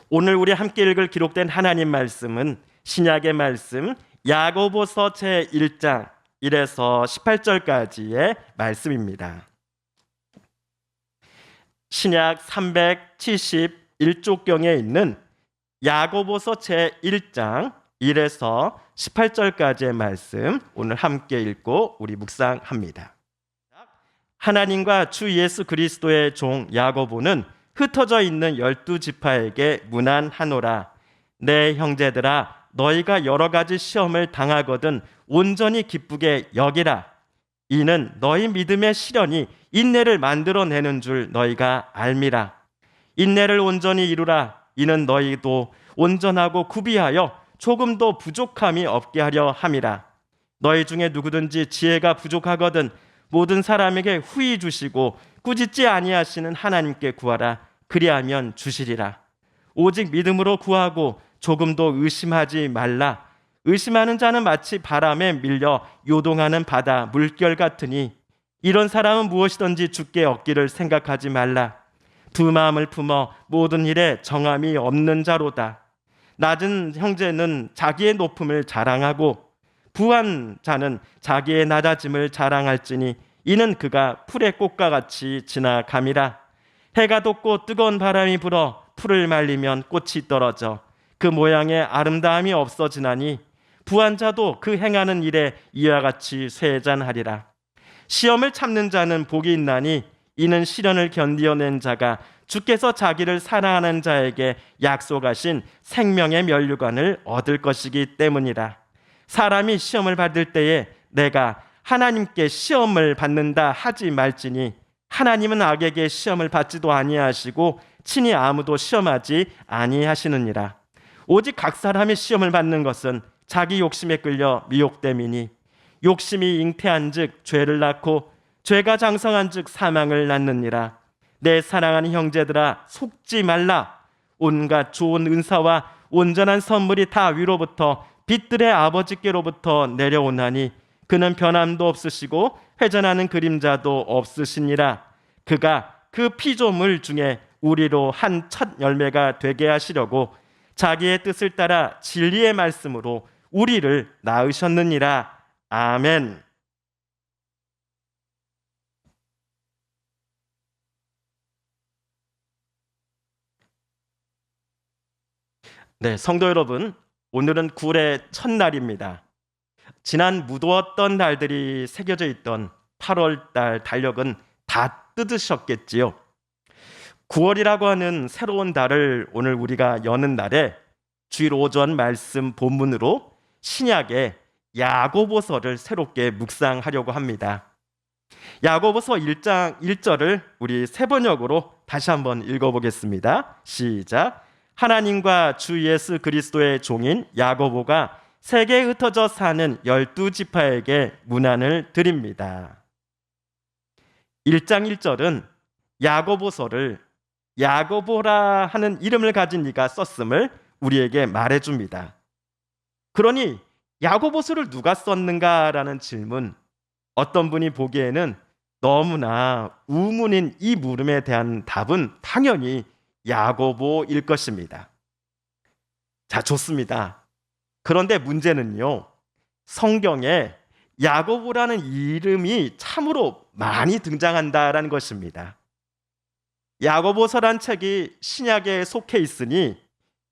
오늘 우리 함께 읽을 기록된 하나님 말씀은 신약의 말씀 야고보서 제1장 1에서 18절까지의 말씀입니다. 신약 371쪽경에 있는 야고보서 제1장 1에서 18절까지의 말씀 오늘 함께 읽고 우리 묵상합니다. 하나님과 주 예수 그리스도의 종 야고보는 흩어져 있는 12지파에게 문안하노라. 내 형제들아, 너희가 여러 가지 시험을 당하거든 온전히 기쁘게 여기라. 이는 너희 믿음의 시련이 인내를 만들어내는 줄 너희가 알미라. 인내를 온전히 이루라. 이는 너희도 온전하고 구비하여 조금도 부족함이 없게 하려 함이라. 너희 중에 누구든지 지혜가 부족하거든 모든 사람에게 후히 주시고 꾸짖지 아니하시는 하나님께 구하라. 그리하면 주시리라. 오직 믿음으로 구하고 조금도 의심하지 말라. 의심하는 자는 마치 바람에 밀려 요동하는 바다 물결 같으니 이런 사람은 무엇이든지 주께 얻기를 생각하지 말라. 두 마음을 품어 모든 일에 정함이 없는 자로다. 낮은 형제는 자기의 높음을 자랑하고 부한 자는 자기의 낮아짐을 자랑할지니 이는 그가 풀의 꽃과 같이 지나감이라. 해가 돋고 뜨거운 바람이 불어 풀을 말리면 꽃이 떨어져 그 모양의 아름다움이 없어지나니 부한 자도 그 행하는 일에 이와 같이 쇠잔하리라. 시험을 참는 자는 복이 있나니 이는 시련을 견디어낸 자가 주께서 자기를 사랑하는 자에게 약속하신 생명의 면류관을 얻을 것이기 때문이라. 사람이 시험을 받을 때에 내가 하나님께 시험을 받는다 하지 말지니 하나님은 악에게 시험을 받지도 아니하시고 친히 아무도 시험하지 아니하시느니라. 오직 각 사람이 시험을 받는 것은 자기 욕심에 끌려 미혹됨이니 욕심이 잉태한즉 죄를 낳고 죄가 장성한즉 사망을 낳느니라. 내 사랑하는 형제들아, 속지 말라. 온갖 좋은 은사와 온전한 선물이 다 위로부터 빛들의 아버지께로부터 내려오나니 그는 변함도 없으시고 회전하는 그림자도 없으시니라. 그가 그 피조물 중에 우리로 한 첫 열매가 되게 하시려고 자기의 뜻을 따라 진리의 말씀으로 우리를 낳으셨느니라. 아멘. 네, 성도 여러분, 오늘은 9월의 첫날입니다. 지난 무더웠던 날들이 새겨져 있던 8월달 달력은 다 뜯으셨겠지요. 9월이라고 하는 새로운 달을 오늘 우리가 여는 날에 주일 오전 말씀 본문으로 신약의 야고보서를 새롭게 묵상하려고 합니다. 야고보서 1장 1절을 우리 세번역으로 다시 한번 읽어보겠습니다. 시작. 하나님과 주 예수 그리스도의 종인 야고보가 세계에 흩어져 사는 12지파에게 문안을 드립니다. 1장 1절은 야고보서를 야고보라 하는 이름을 가진 이가 썼음을 우리에게 말해줍니다. 그러니 야고보서를 누가 썼는가라는 질문, 어떤 분이 보기에는 너무나 우문인 이 물음에 대한 답은 당연히 야고보일 것입니다. 자, 좋습니다. 그런데 문제는요, 성경에 야고보라는 이름이 참으로 많이 등장한다라는 것입니다. 야고보서란 책이 신약에 속해 있으니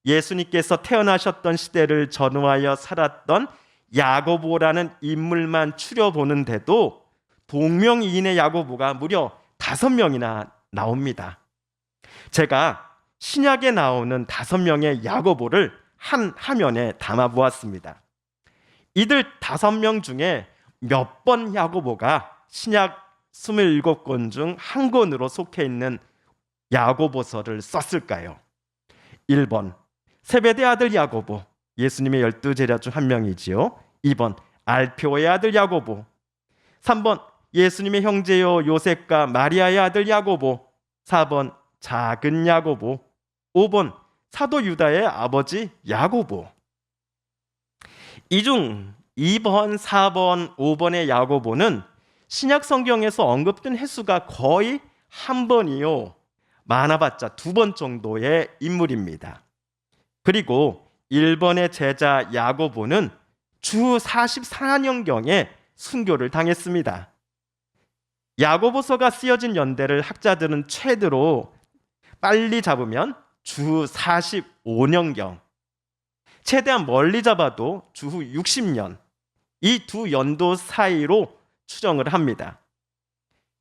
예수님께서 태어나셨던 시대를 전후하여 살았던 야고보라는 인물만 추려보는데도 동명이인의 야고보가 무려 5명이나 나옵니다. 제가 신약에 나오는 5명의 야고보를 한 화면에 담아 보았습니다. 이들 5명 중에 몇 번 야고보가 신약 27권 중 한 권으로 속해 있는 야고보서를 썼을까요? 1번 세베대 아들 야고보, 예수님의 12제자 중 한 명이지요. 2번 알페오의 아들 야고보. 3번 예수님의 형제요 요셉과 마리아의 아들 야고보. 4번 작은 야고보. 5번 사도 유다의 아버지 야고보. 이 중 2번, 4번, 5번의 야고보는 신약 성경에서 언급된 횟수가 거의 한 번이요, 많아봤자 2번 정도의 인물입니다. 그리고 1번의 제자 야고보는 주 44년경에 순교를 당했습니다. 야고보서가 쓰여진 연대를 학자들은 최대로 빨리 잡으면 주 45년경, 최대한 멀리 잡아도 주 60년, 이 두 연도 사이로 추정을 합니다.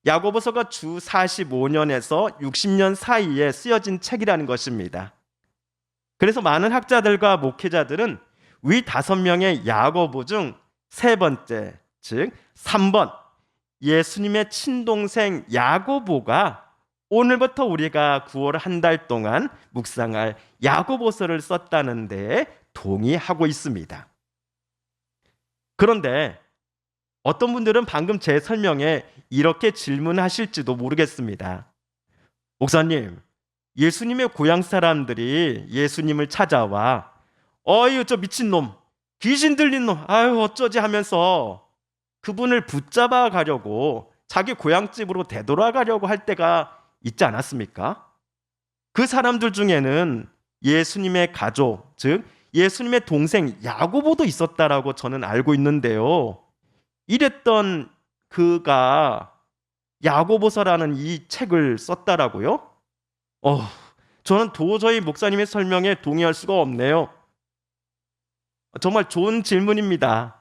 야고보서가 주 45년에서 60년 사이에 쓰여진 책이라는 것입니다. 그래서 많은 학자들과 목회자들은 위 5명의 야고보 중 세 번째, 즉 3번 예수님의 친동생 야고보가 오늘부터 우리가 9월 한 달 동안 묵상할 야고보서를 썼다는 데 동의하고 있습니다. 그런데 어떤 분들은 방금 제 설명에 이렇게 질문하실지도 모르겠습니다. 목사님, 예수님의 고향 사람들이 예수님을 찾아와 어이 저 미친놈, 귀신 들린 놈, 아유 어쩌지 하면서 그분을 붙잡아 가려고 자기 고향집으로 되돌아가려고 할 때가 있지 않았습니까? 그 사람들 중에는 예수님의 가족, 즉 예수님의 동생 야고보도 있었다라고 저는 알고 있는데요. 이랬던 그가 야고보서라는 이 책을 썼다라고요? 저는 도저히 목사님의 설명에 동의할 수가 없네요. 정말 좋은 질문입니다.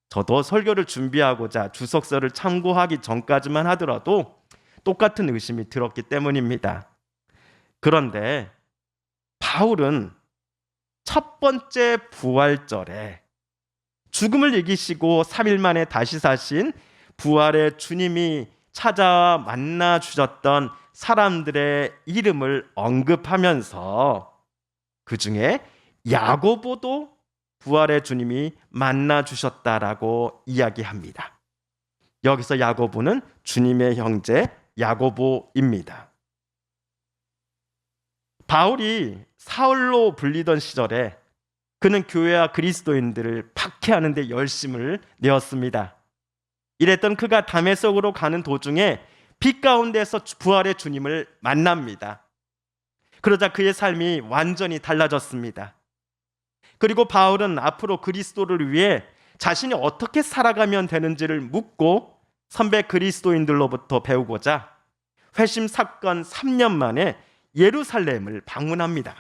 저도 설교를 준비하고자 주석서를 참고하기 전까지만 하더라도 똑같은 의심이 들었기 때문입니다. 그런데 바울은 첫 번째 부활절에 죽음을 이기시고 3일 만에 다시 사신 부활의 주님이 찾아와 만나 주셨던 사람들의 이름을 언급하면서 그 중에 야고보도 부활의 주님이 만나 주셨다라고 이야기합니다. 여기서 야고보는 주님의 형제 야고보입니다. 바울이 사울로 불리던 시절에 그는 교회와 그리스도인들을 박해하는 데 열심을 내었습니다. 이랬던 그가 다메섹으로 가는 도중에 빛 가운데서 부활의 주님을 만납니다. 그러자 그의 삶이 완전히 달라졌습니다. 그리고 바울은 앞으로 그리스도를 위해 자신이 어떻게 살아가면 되는지를 묻고 선배 그리스도인들로부터 배우고자 회심 사건 3년 만에 예루살렘을 방문합니다.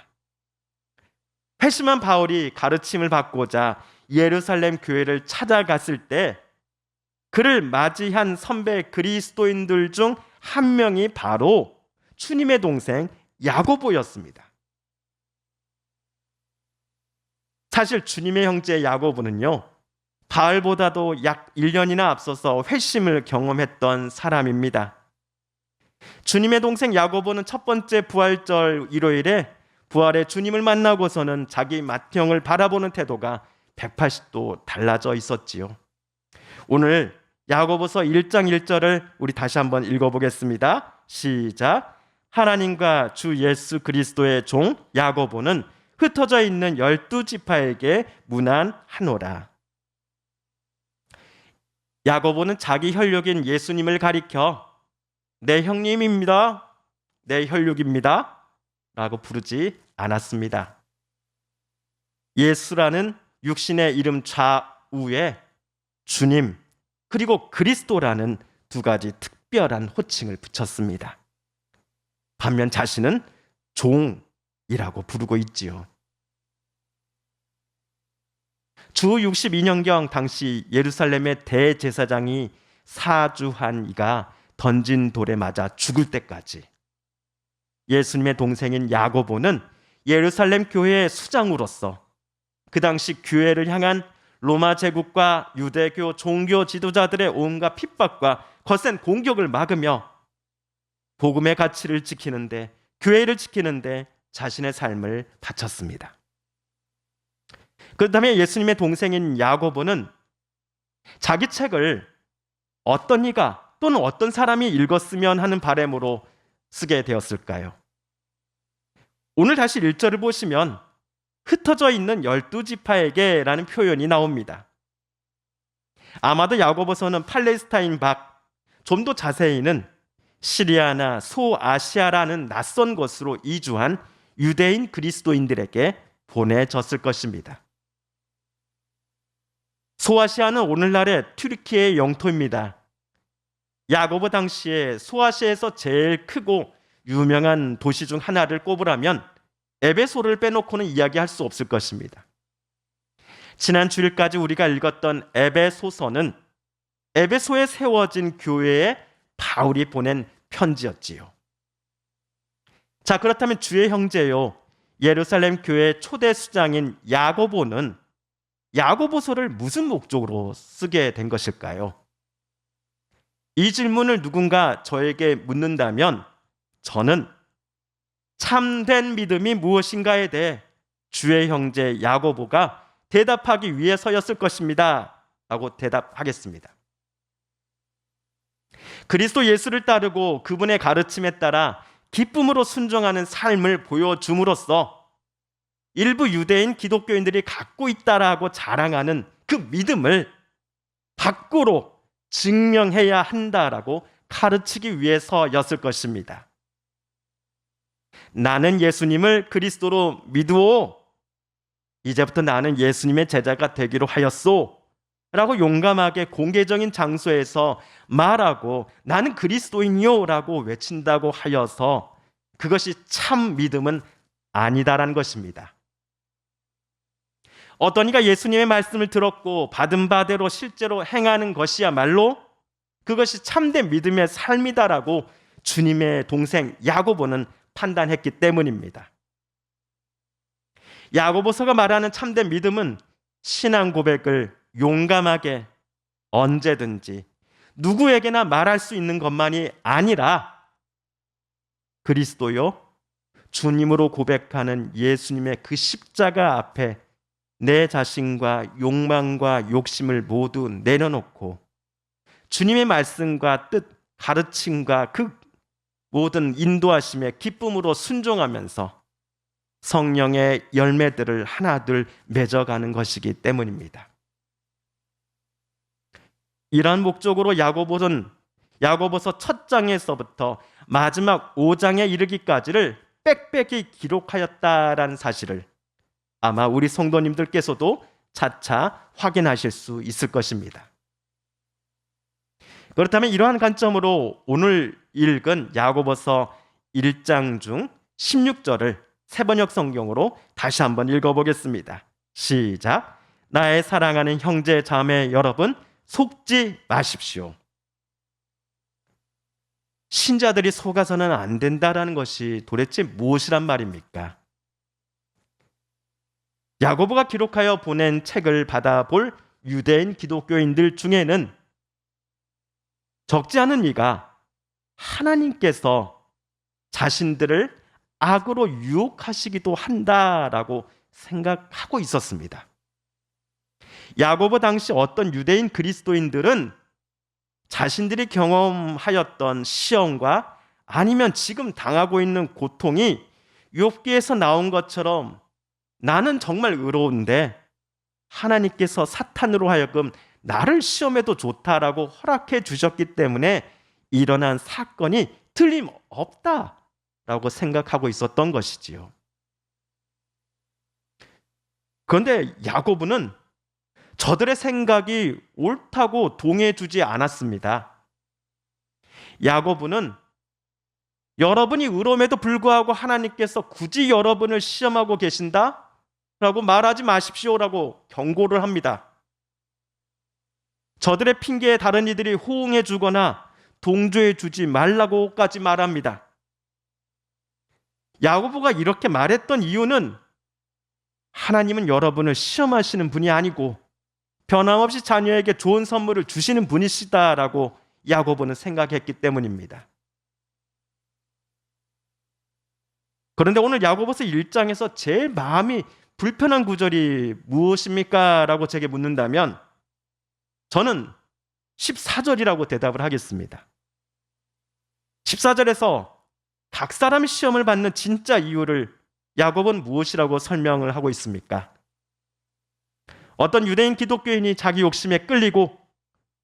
회심한 바울이 가르침을 받고자 예루살렘 교회를 찾아갔을 때 그를 맞이한 선배 그리스도인들 중 한 명이 바로 주님의 동생 야고보였습니다. 사실 주님의 형제 야고보는요, 바울보다도 약 1년이나 앞서서 회심을 경험했던 사람입니다. 주님의 동생 야고보는 첫 번째 부활절 일요일에 부활의 주님을 만나고서는 자기 맏형을 바라보는 태도가 180도 달라져 있었지요. 오늘 야고보서 1장 1절을 우리 다시 한번 읽어보겠습니다. 시작. 하나님과 주 예수 그리스도의 종 야고보는 흩어져 있는 12지파에게 문안하노라. 야고보는 자기 혈육인 예수님을 가리켜 내 형님입니다, 내 혈육입니다 라고 부르지 않았습니다. 예수라는 육신의 이름 좌우에 주님 그리고 그리스도라는 두 가지 특별한 호칭을 붙였습니다. 반면 자신은 종이라고 부르고 있지요. 주 62년경 당시 예루살렘의 대제사장이 사주한 이가 던진 돌에 맞아 죽을 때까지 예수님의 동생인 야고보는 예루살렘 교회의 수장으로서 그 당시 교회를 향한 로마 제국과 유대교 종교 지도자들의 온갖 핍박과 거센 공격을 막으며 복음의 가치를 지키는데, 교회를 지키는데 자신의 삶을 바쳤습니다. 그 다음에 예수님의 동생인 야고보는 자기 책을 어떤 이가 또는 어떤 사람이 읽었으면 하는 바람으로 쓰게 되었을까요? 오늘 다시 1절을 보시면 흩어져 있는 12지파에게 라는 표현이 나옵니다. 아마도 야고보서는 팔레스타인 밖, 좀 더 자세히는 시리아나 소아시아라는 낯선 곳으로 이주한 유대인 그리스도인들에게 보내졌을 것입니다. 소아시아는 오늘날의 튀르키예의 영토입니다. 야고보 당시에 소아시아에서 제일 크고 유명한 도시 중 하나를 꼽으라면 에베소를 빼놓고는 이야기할 수 없을 것입니다. 지난 주일까지 우리가 읽었던 에베소서는 에베소에 세워진 교회에 바울이 보낸 편지였지요. 자, 그렇다면 주의 형제요, 예루살렘 교회 초대 수장인 야고보는 야고보서를 무슨 목적으로 쓰게 된 것일까요? 이 질문을 누군가 저에게 묻는다면 저는 참된 믿음이 무엇인가에 대해 주의 형제 야고보가 대답하기 위해서였을 것입니다 라고 대답하겠습니다. 그리스도 예수를 따르고 그분의 가르침에 따라 기쁨으로 순종하는 삶을 보여줌으로써 일부 유대인 기독교인들이 갖고 있다라고 자랑하는 그 믿음을 밖으로 증명해야 한다라고 가르치기 위해서였을 것입니다. 나는 예수님을 그리스도로 믿으오. 이제부터 나는 예수님의 제자가 되기로 하였소. 라고 용감하게 공개적인 장소에서 말하고 나는 그리스도인이요 라고 외친다고 하여서 그것이 참 믿음은 아니다라는 것입니다. 어떤 이가 예수님의 말씀을 들었고 받은 바대로 실제로 행하는 것이야말로 그것이 참된 믿음의 삶이다라고 주님의 동생 야고보는 판단했기 때문입니다. 야고보서가 말하는 참된 믿음은 신앙 고백을 용감하게 언제든지 누구에게나 말할 수 있는 것만이 아니라 그리스도요, 주님으로 고백하는 예수님의 그 십자가 앞에 내 자신과 욕망과 욕심을 모두 내려놓고 주님의 말씀과 뜻, 가르침과 그 모든 인도하심에 기쁨으로 순종하면서 성령의 열매들을 하나둘 맺어가는 것이기 때문입니다. 이러한 목적으로 야고보서 첫 장에서부터 마지막 5장에 이르기까지를 빽빽히 기록하였다라는 사실을 아마 우리 성도님들께서도 차차 확인하실 수 있을 것입니다. 그렇다면 이러한 관점으로 오늘 읽은 야고보서 1장 중 16절을 세번역 성경으로 다시 한번 읽어보겠습니다. 시작. 나의 사랑하는 형제 자매 여러분, 속지 마십시오. 신자들이 속아서는 안 된다라는 것이 도대체 무엇이란 말입니까? 야고보가 기록하여 보낸 책을 받아볼 유대인 기독교인들 중에는 적지 않은 이가 하나님께서 자신들을 악으로 유혹하시기도 한다라고 생각하고 있었습니다. 야고보 당시 어떤 유대인 그리스도인들은 자신들이 경험하였던 시험과 아니면 지금 당하고 있는 고통이 욥기에서 나온 것처럼 나는 정말 의로운데 하나님께서 사탄으로 하여금 나를 시험해도 좋다라고 허락해 주셨기 때문에 일어난 사건이 틀림없다라고 생각하고 있었던 것이지요. 그런데 야고보는 저들의 생각이 옳다고 동의해주지 않았습니다. 야고보는 여러분이 의로움에도 불구하고 하나님께서 굳이 여러분을 시험하고 계신다? 라고 말하지 마십시오라고 경고를 합니다. 저들의 핑계에 다른 이들이 호응해 주거나 동조해 주지 말라고까지 말합니다. 야고보가 이렇게 말했던 이유는 하나님은 여러분을 시험하시는 분이 아니고 변함없이 자녀에게 좋은 선물을 주시는 분이시다라고 야고보는 생각했기 때문입니다. 그런데 오늘 야고보서 1장에서 제일 마음이 불편한 구절이 무엇입니까? 라고 제게 묻는다면 저는 14절이라고 대답을 하겠습니다. 14절에서 각 사람이 시험을 받는 진짜 이유를 야고보는 무엇이라고 설명을 하고 있습니까? 어떤 유대인 기독교인이 자기 욕심에 끌리고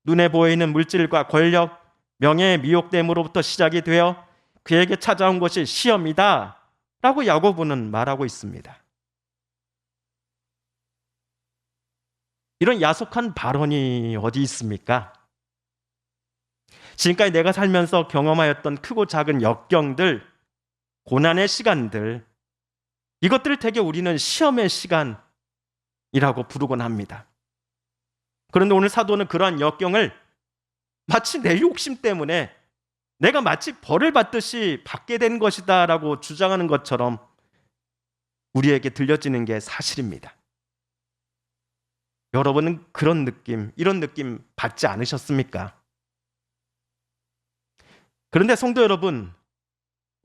눈에 보이는 물질과 권력, 명예의 미혹됨으로부터 시작이 되어 그에게 찾아온 것이 시험이다 라고 야고보는 말하고 있습니다. 이런 야속한 발언이 어디 있습니까? 지금까지 내가 살면서 경험하였던 크고 작은 역경들, 고난의 시간들, 이것들을 되게 우리는 시험의 시간이라고 부르곤 합니다. 그런데 오늘 사도는 그러한 역경을 마치 내 욕심 때문에 내가 마치 벌을 받듯이 받게 된 것이다 라고 주장하는 것처럼 우리에게 들려지는 게 사실입니다. 여러분은 그런 느낌, 이런 느낌 받지 않으셨습니까? 그런데 성도 여러분,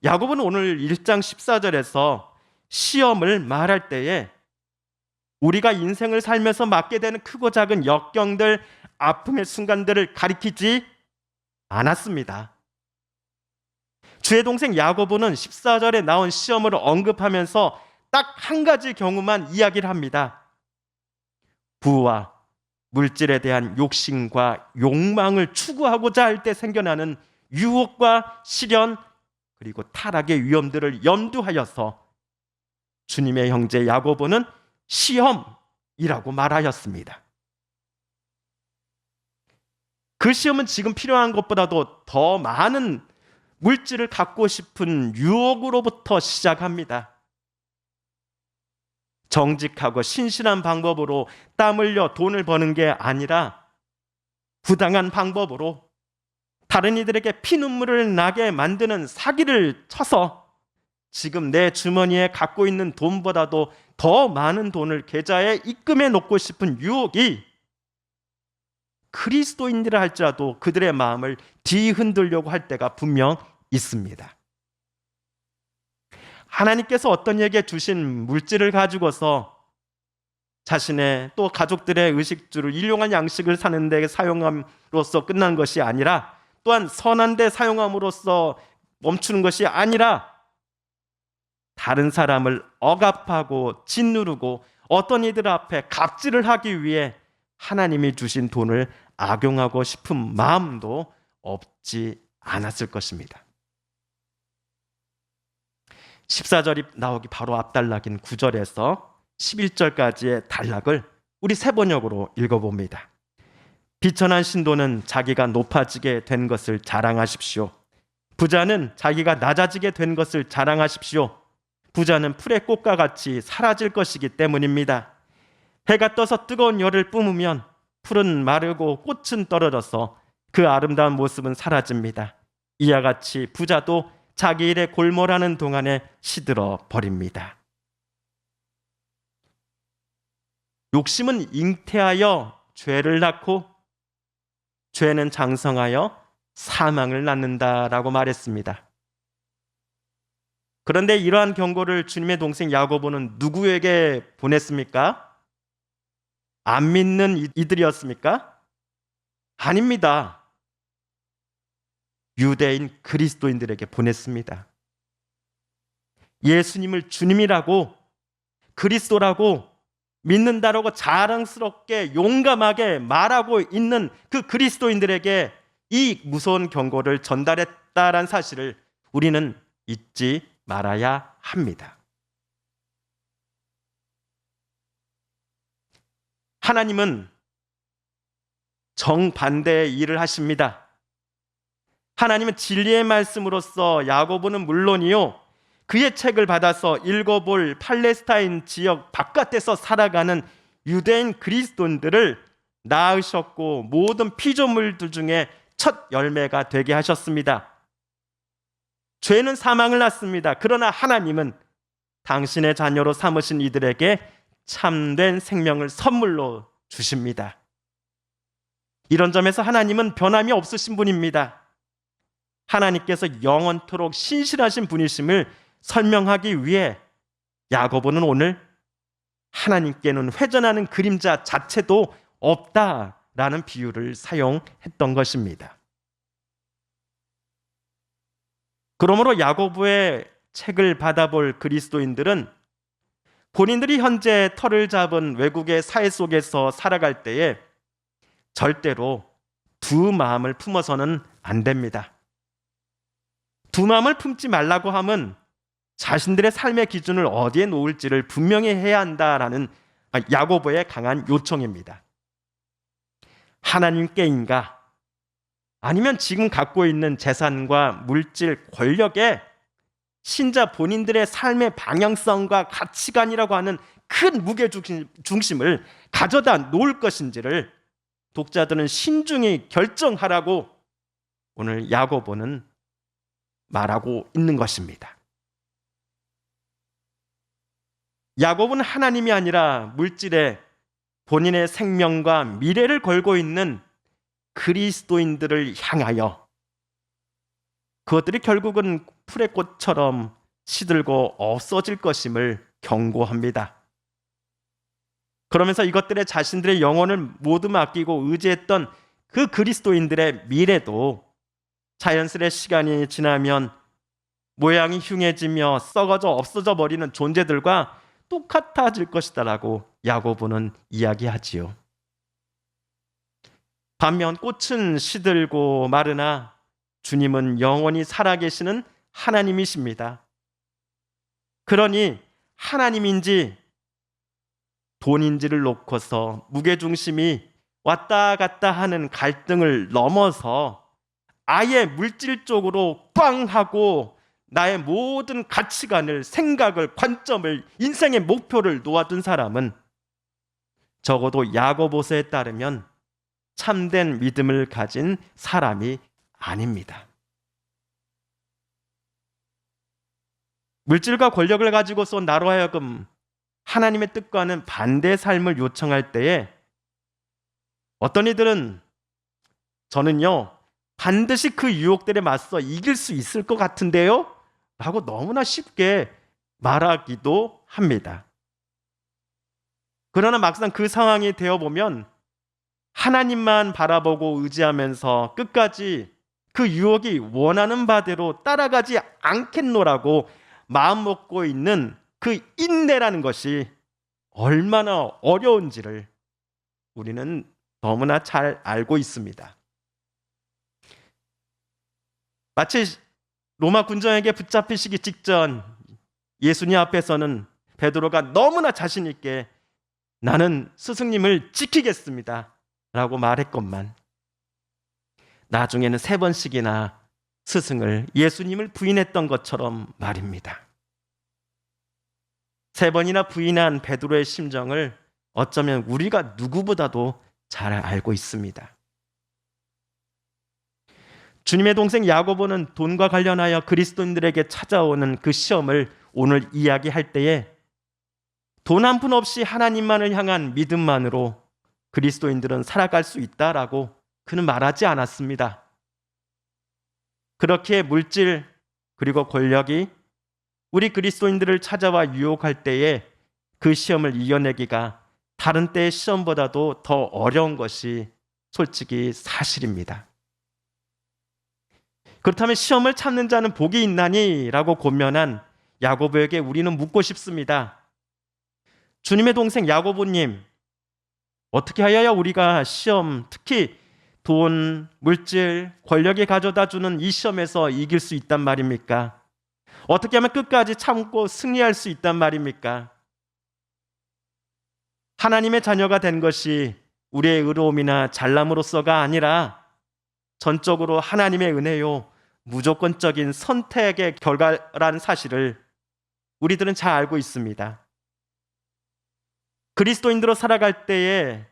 야고보는 오늘 1장 14절에서 시험을 말할 때에 우리가 인생을 살면서 맞게 되는 크고 작은 역경들, 아픔의 순간들을 가리키지 않았습니다. 주의 동생 야고보는 14절에 나온 시험을 언급하면서 딱 한 가지 경우만 이야기를 합니다. 부와 물질에 대한 욕심과 욕망을 추구하고자 할 때 생겨나는 유혹과 시련 그리고 타락의 위험들을 염두하여서 주님의 형제 야고보는 시험이라고 말하였습니다. 그 시험은 지금 필요한 것보다도 더 많은 물질을 갖고 싶은 유혹으로부터 시작합니다. 정직하고 신실한 방법으로 땀 흘려 돈을 버는 게 아니라 부당한 방법으로 다른 이들에게 피눈물을 나게 만드는 사기를 쳐서 지금 내 주머니에 갖고 있는 돈보다도 더 많은 돈을 계좌에 입금해 놓고 싶은 유혹이 그리스도인이라 할지라도 그들의 마음을 뒤흔들려고 할 때가 분명 있습니다. 하나님께서 어떤 이에게 주신 물질을 가지고서 자신의 또 가족들의 의식주를 일용할 양식을 사는 데 사용함으로써 끝난 것이 아니라 또한 선한 데 사용함으로써 멈추는 것이 아니라 다른 사람을 억압하고 짓누르고 어떤 이들 앞에 갑질을 하기 위해 하나님이 주신 돈을 악용하고 싶은 마음도 없지 않았을 것입니다. 14절이 나오기 바로 앞단락인 9절에서 11절까지의 단락을 우리 세 번역으로 읽어봅니다. 비천한 신도는 자기가 높아지게 된 것을 자랑하십시오. 부자는 자기가 낮아지게 된 것을 자랑하십시오. 부자는 풀의 꽃과 같이 사라질 것이기 때문입니다. 해가 떠서 뜨거운 열을 뿜으면 풀은 마르고 꽃은 떨어져서 그 아름다운 모습은 사라집니다. 이와 같이 부자도 자기 일에 골몰하는 동안에 시들어 버립니다. 욕심은 잉태하여 죄를 낳고 죄는 장성하여 사망을 낳는다라고 말했습니다. 그런데 이러한 경고를 주님의 동생 야고보는 누구에게 보냈습니까? 안 믿는 이들이었습니까? 아닙니다. 유대인 그리스도인들에게 보냈습니다. 예수님을 주님이라고 그리스도라고 믿는다라고 자랑스럽게 용감하게 말하고 있는 그 그리스도인들에게 이 무서운 경고를 전달했다라는 사실을 우리는 잊지 말아야 합니다. 하나님은 정반대의 일을 하십니다. 하나님은 진리의 말씀으로써 야고보는 물론이요, 그의 책을 받아서 읽어볼 팔레스타인 지역 바깥에서 살아가는 유대인 그리스도인들을 낳으셨고 모든 피조물들 중에 첫 열매가 되게 하셨습니다. 죄는 사망을 낳습니다. 그러나 하나님은 당신의 자녀로 삼으신 이들에게 참된 생명을 선물로 주십니다. 이런 점에서 하나님은 변함이 없으신 분입니다. 하나님께서 영원토록 신실하신 분이심을 설명하기 위해 야고보는 오늘 하나님께는 회전하는 그림자 자체도 없다라는 비유를 사용했던 것입니다. 그러므로 야고보의 책을 받아볼 그리스도인들은 본인들이 현재 터를 잡은 외국의 사회 속에서 살아갈 때에 절대로 두 마음을 품어서는 안 됩니다. 두 마음을 품지 말라고 함은 자신들의 삶의 기준을 어디에 놓을지를 분명히 해야 한다라는 야고보의 강한 요청입니다. 하나님께인가? 아니면 지금 갖고 있는 재산과 물질, 권력에 신자 본인들의 삶의 방향성과 가치관이라고 하는 큰 무게중심을 가져다 놓을 것인지를 독자들은 신중히 결정하라고 오늘 야고보는 말하고 있는 것입니다. 야고보는 하나님이 아니라 물질에 본인의 생명과 미래를 걸고 있는 그리스도인들을 향하여 그것들이 결국은 풀의 꽃처럼 시들고 없어질 것임을 경고합니다. 그러면서 이것들의 자신들의 영혼을 모두 맡기고 의지했던 그 그리스도인들의 미래도 자연스레 시간이 지나면 모양이 흉해지며 썩어져 없어져 버리는 존재들과 똑같아질 것이다라고 야고보는 이야기하지요. 반면 꽃은 시들고 마르나 주님은 영원히 살아계시는 하나님이십니다. 그러니 하나님인지 돈인지를 놓고서 무게중심이 왔다 갔다 하는 갈등을 넘어서 아예 물질적으로 꽝 하고 나의 모든 가치관을, 생각을, 관점을, 인생의 목표를 놓아둔 사람은 적어도 야고보서에 따르면 참된 믿음을 가진 사람이 아닙니다. 물질과 권력을 가지고서 나로 하여금 하나님의 뜻과는 반대의 삶을 요청할 때에 어떤 이들은 저는요 반드시 그 유혹들에 맞서 이길 수 있을 것 같은데요? 라고 너무나 쉽게 말하기도 합니다. 그러나 막상 그 상황이 되어보면 하나님만 바라보고 의지하면서 끝까지 그 유혹이 원하는 바대로 따라가지 않겠노라고 마음 먹고 있는 그 인내라는 것이 얼마나 어려운지를 우리는 너무나 잘 알고 있습니다. 마치 로마 군정에게 붙잡히시기 직전 예수님 앞에서는 베드로가 너무나 자신 있게 나는 스승님을 지키겠습니다 라고 말했건만 나중에는 3번씩이나 스승을, 예수님을 부인했던 것처럼 말입니다. 3번이나 부인한 베드로의 심정을 어쩌면 우리가 누구보다도 잘 알고 있습니다. 주님의 동생 야고보는 돈과 관련하여 그리스도인들에게 찾아오는 그 시험을 오늘 이야기할 때에 돈 한 푼 없이 하나님만을 향한 믿음만으로 그리스도인들은 살아갈 수 있다라고 그는 말하지 않았습니다. 그렇게 물질 그리고 권력이 우리 그리스도인들을 찾아와 유혹할 때에 그 시험을 이겨내기가 다른 때의 시험보다도 더 어려운 것이 솔직히 사실입니다. 그렇다면 시험을 참는 자는 복이 있나니? 라고 고면한 야고보에게 우리는 묻고 싶습니다. 주님의 동생 야고보님, 어떻게 하여야 우리가 시험, 특히 돈, 물질, 권력이 가져다 주는 이 시험에서 이길 수 있단 말입니까? 어떻게 하면 끝까지 참고 승리할 수 있단 말입니까? 하나님의 자녀가 된 것이 우리의 의로움이나 잘남으로서가 아니라 전적으로 하나님의 은혜요, 무조건적인 선택의 결과라는 사실을 우리들은 잘 알고 있습니다. 그리스도인으로 살아갈 때에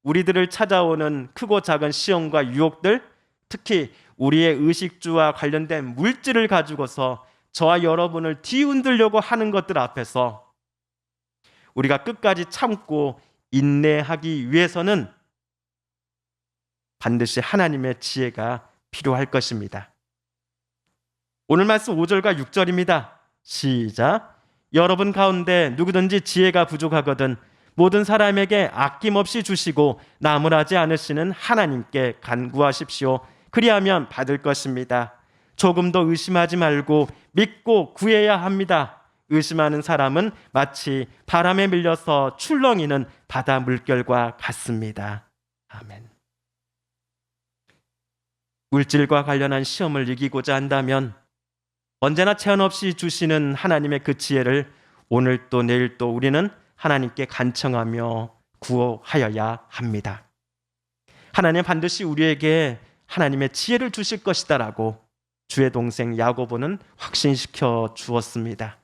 우리들을 찾아오는 크고 작은 시험과 유혹들, 특히 우리의 의식주와 관련된 물질을 가지고서 저와 여러분을 뒤흔들려고 하는 것들 앞에서 우리가 끝까지 참고 인내하기 위해서는 반드시 하나님의 지혜가 필요할 것입니다. 오늘 말씀 5절과 6절입니다. 시작. 여러분 가운데 누구든지 지혜가 부족하거든 모든 사람에게 아낌없이 주시고 나무라지 않으시는 하나님께 간구하십시오. 그리하면 받을 것입니다. 조금도 의심하지 말고 믿고 구해야 합니다. 의심하는 사람은 마치 바람에 밀려서 출렁이는 바다 물결과 같습니다. 아멘. 물질과 관련한 시험을 이기고자 한다면 언제나 제한 없이 주시는 하나님의 그 지혜를 오늘 또 내일 또 우리는 하나님께 간청하며 구하여야 합니다. 하나님 반드시 우리에게 하나님의 지혜를 주실 것이다라고 주의 동생 야고보는 확신시켜 주었습니다.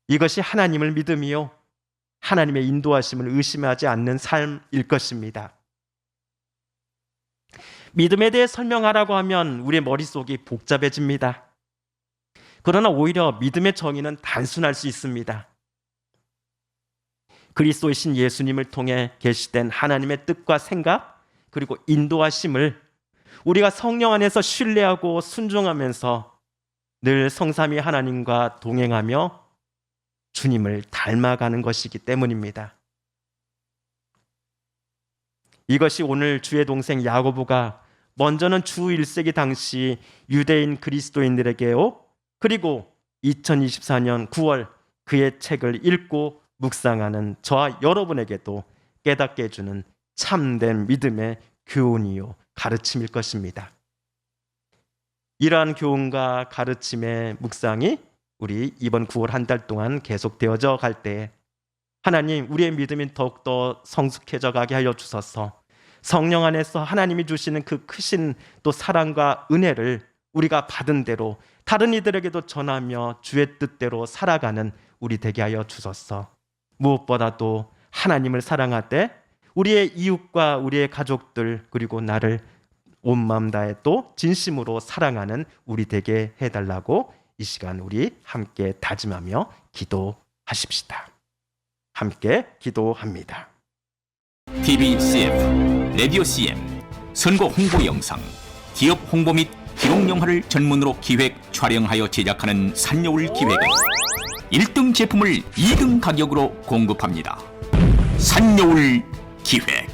이것이 하나님을 믿음이요, 하나님의 인도하심을 의심하지 않는 삶일 것입니다. 믿음에 대해 설명하라고 하면 우리의 머릿속이 복잡해집니다. 그러나 오히려 믿음의 정의는 단순할 수 있습니다. 그리스도이신 예수님을 통해 계시된 하나님의 뜻과 생각, 그리고 인도하심을 우리가 성령 안에서 신뢰하고 순종하면서 늘 성삼위 하나님과 동행하며 주님을 닮아가는 것이기 때문입니다. 이것이 오늘 주의 동생 야고보가 먼저는 주 1세기 당시 유대인 그리스도인들에게요, 그리고 2024년 9월 그의 책을 읽고 묵상하는 저와 여러분에게도 깨닫게 해주는 참된 믿음의 교훈이요, 가르침일 것입니다. 이러한 교훈과 가르침의 묵상이 우리 이번 9월 한 달 동안 계속되어져 갈 때 하나님, 우리의 믿음이 더욱더 성숙해져 가게 하여 주소서. 성령 안에서 하나님이 주시는 그 크신 또 사랑과 은혜를 우리가 받은 대로 다른 이들에게도 전하며 주의 뜻대로 살아가는 우리 되게 하여 주소서. 무엇보다도 하나님을 사랑하되 우리의 이웃과 우리의 가족들, 그리고 나를 온 마음 다해 또 진심으로 사랑하는 우리 되게 해달라고 이 시간 우리 함께 다짐하며 기도하십시다. 함께 기도합니다. TV CF, 라디오 CM, 선거 홍보 영상, 기업 홍보 및 기록 영화를 전문으로 기획, 촬영하여 제작하는 산여울 기획은 1등 제품을 2등 가격으로 공급합니다. 산여울 기획.